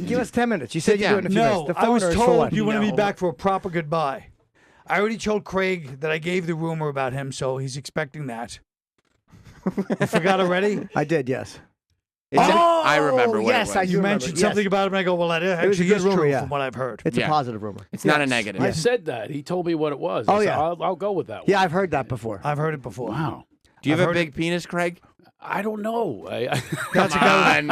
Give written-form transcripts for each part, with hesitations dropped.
Give us 10 minutes. You said you'd do it in a few minutes. No, I was told you wanted me back for a proper goodbye. I already told Craig that I gave the rumor about him, so he's expecting that. You forgot already? I did, yes. I remember what yes, it was. I do You remember. mentioned something about him, and I go, well, that actually good is rumor, true yeah. from what I've heard. It's a positive rumor. It's not a negative. I said that. He told me what it was. Oh, I said, yeah. I'll go with that one. Yeah, I've heard that before. I've heard it before. Wow. Do you have a big penis, Craig? I don't know. That's a guy. I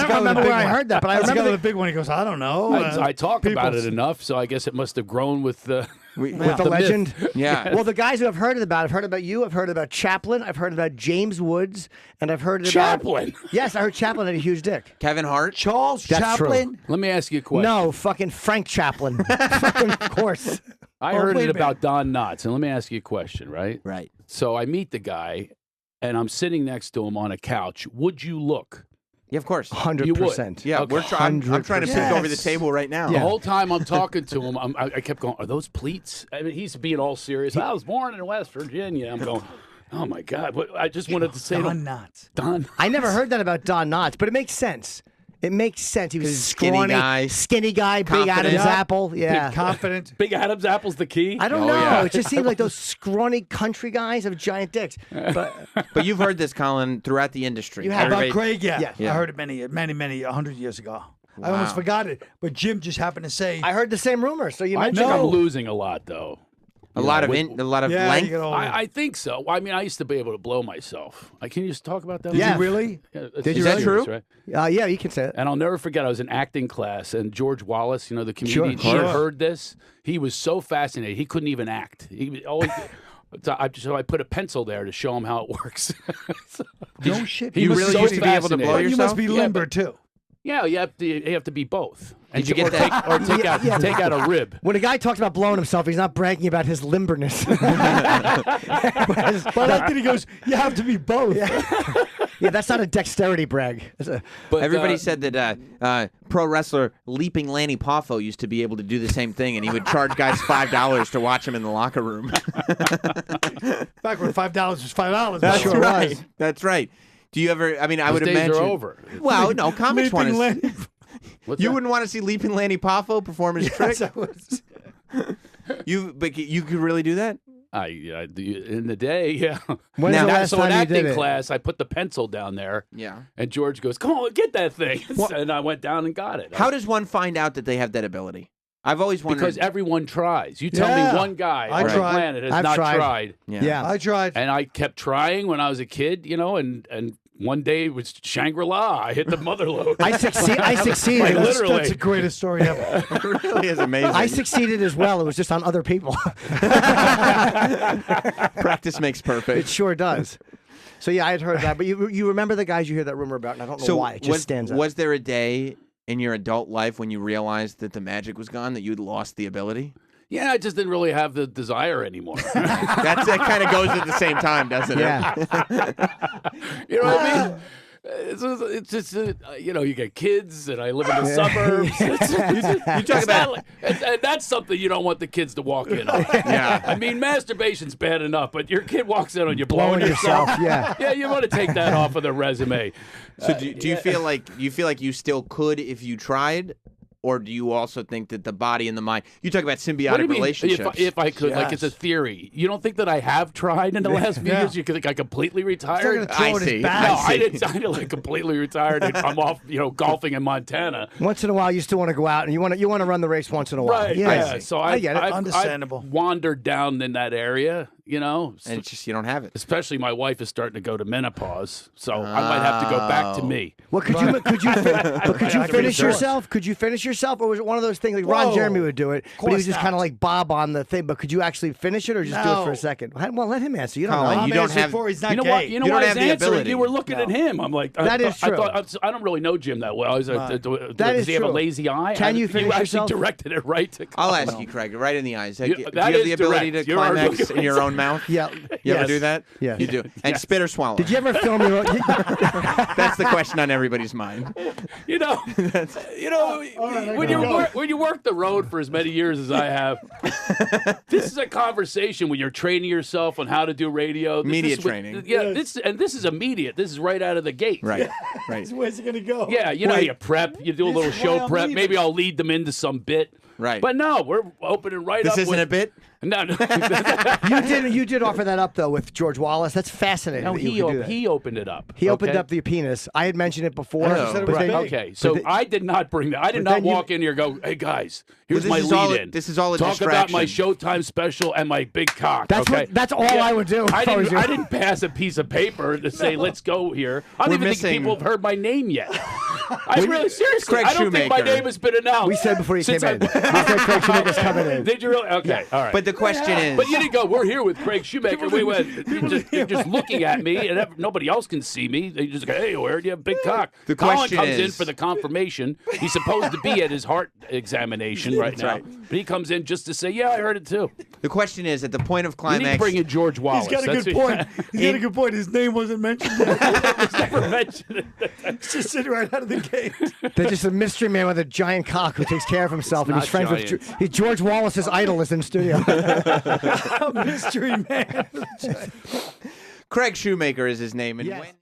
don't remember where I heard that, but I That's the guy remember with the big one. He goes, I don't know. I talk about it people's- enough, so I guess it must have grown with the with the myth. legend. Yeah. Well, the guys who I've heard about, I've heard about you, I've heard about Chaplin, I've heard about James Woods, and I've heard about Chaplin. Yes, I heard Chaplin had a huge dick. Kevin Hart? Charles That's true. Chaplin. Let me ask you a question. No, fucking Frank Chaplin. Fucking, of course. I Well, heard wait it a minute. about Don Knotts, and let me ask you a question, right? Right. So I meet the guy, and I'm sitting next to him on a couch. Would you look? Yeah, of course. 100%. Yeah, Okay. I'm trying to pick over the Yes. table right now. The whole time I'm talking to him, I kept going, are those pleats? I mean, he's being all serious. I was born in West Virginia. I'm going, oh, my God. But I just wanted to say to Don him, Knotts. Don. I never heard that about Don Knotts, but it makes sense. It makes sense. He was Skinny scrawny, guy. skinny guy, big Confident. Adam's Yeah. apple. Yeah. Confident. Big Adam's apple's the key? I don't Oh, know. yeah. It just seems like those scrawny country guys have giant dicks. But But you've heard this, Colin, throughout the industry. You have. About Everybody- Craig, yeah. Yeah. I heard it many, 100 years ago. I almost forgot it, but Jim just happened to say, I heard the same rumor, so you I mentioned think I'm No. losing a lot, though. a lot of length. yeah, you get all I think so. I mean, I used to be able to blow myself. Can you just talk about that? Yeah. you really? Yeah, Did you Is that serious, true? Right? yeah, you can say it. And I'll never forget, I was in acting class, and George Wallace, the comedian, he Sure. had heard this. He was so fascinated. He couldn't even act. He always, so I put a pencil there to show him how it works. No shit. He You was really so used to be able to blow fascinated. You yourself? must be Yeah, limber, too. Yeah, you have to be both. Did you get that? Take out a rib. When a guy talks about blowing himself, he's not bragging about his limberness. But I like that he goes, you have to be both. Yeah, that's not a dexterity brag. But Everybody said that pro wrestler Leaping Lanny Poffo used to be able to do the same thing, and he would charge guys $5 to watch him in the locker room. Back when $5 was $5. That's sure right. was. That's right. Do you ever? I mean, I those would days imagine. are over. Well, no, comics want Leaping to. Lanny. What's You that? wouldn't want to see Leaping Lanny Poffo perform his trick. That was- But you could really do that. In the day, yeah. When's Now- the last So in time you did acting it? class, I put the pencil down there, Yeah. and George goes, "Come on, get that thing," and I went down and got it. How does one find out that they have that ability? I've always wondered. Because everyone tries. You tell Yeah. me one guy I on the tried. planet has I've not tried. Yeah. I tried. And I kept trying when I was a kid, and one day it was Shangri-La. I hit the mother load. I succeeded. Like, literally. That's the greatest story ever. it really is amazing. I succeeded as well. It was just on other people. Practice makes It perfect. sure does. So yeah, I had heard that, but you remember the guys you hear that rumor about, and I don't know why. It just stands out. Was there a day in your adult life when you realized that the magic was gone, that you'd lost the ability? Yeah, I just didn't really have the desire anymore. That kind of goes at the same time, doesn't it? Yeah. You know what I mean? It's just you get kids, and I live in the suburbs. You talk about, and that's something you don't want the kids to walk in on. Yeah. I mean, masturbation's bad enough, but your kid walks in on you blowing yourself. Yeah. Yeah, you want to take that off of the resume. So do you feel like you still could if you tried? Or do you also think that the body and the mind? You talk about What do symbiotic you mean, relationships. If I could, like it's a Yes. theory. You don't think that I have tried in the last few years? You think I completely retired? gonna throw in his see. bag. No, I I see. didn't like completely retired. And I'm off, golfing in Montana. Once in a while, you still want to go out and you want to run the race once in a while. Right. Yeah. So I get it. I've Understandable. wandered down in that area, and it's just you don't have it. especially my wife is starting to go to menopause, so I might have to go back to me. Well, could you I can finish be yourself? Could you finish yourself, or was it one of those things like Ron Whoa. Jeremy would do it, but he course was just not. kind of like Bob on the thing? But could you actually finish it, or just do it for No. a second? Well, let him answer. You don't Colin, know. you I'm don't answering have- for he's not You know gay. what? You know You why don't I have was the answering? ability. You were looking at him. I'm like, That is true. I don't really know Jim that well. Does That is he have a true. lazy eye? Can you finish You actually yourself? directed it right to. I'll ask you, Craig, right in the eyes. Do You- you that have is the ability direct. to You are climax looking in your own mouth? Yeah. You ever Yes. do that? Yes. You do. And spit or swallow? Did you ever film your own? That's the question on everybody's mind. You know, when you work the road for as many years as I have, this is a conversation when you're training yourself on how to do radio. Media training. Yeah, this is immediate. This is right out of the gate. Right. Right. Where's it gonna go? Yeah, you know, you prep, you do a little why show I'm prep. leaving. Maybe I'll lead them into some bit. Right. But no, we're opening right This up. isn't a bit? No, no. You did offer that up though with George Wallace. That's fascinating. No, that you could do that. he opened it up. He opened okay? up the penis. I had mentioned it before. Oh. You said it was but then- big. Okay, so then- I did not bring that. I did but not then you- walk in here and go, "Hey guys, here's this my is all- lead-in. this is all a Talk about my distraction." Showtime special and my big cock." That's okay? what. That's all I would do. I if was didn't. you. I didn't pass a piece of paper to say, "Let's go here." I don't We're even missing- think people have heard my name yet. I really, seriously, Craig I don't think my Shoemaker. name has been announced. We said before you came since in. We said Craig Shoemaker's coming in. Did you really? Okay, all right. But the question is. But you didn't go, we're here with Craig Shoemaker. We went, you're just looking at me, and nobody else can see me. They just go, hey, where do you have a big cock? The Colin question comes in is- for the confirmation. He's supposed to be at his heart examination right now. right. But he comes in just to say, yeah, I heard it too. The question is, at the point of We need to climax. bring in George Wallace. He's got a That's good what- point. He's got a good point. His name wasn't mentioned yet. He's never mentioned it. It's just sitting right out of the gate. They're just a mystery man with a giant cock who takes care of himself, and not he's friends giant. with he's George Wallace's idol is in studio. Mystery man. Craig Shoemaker is his name. And Yes. when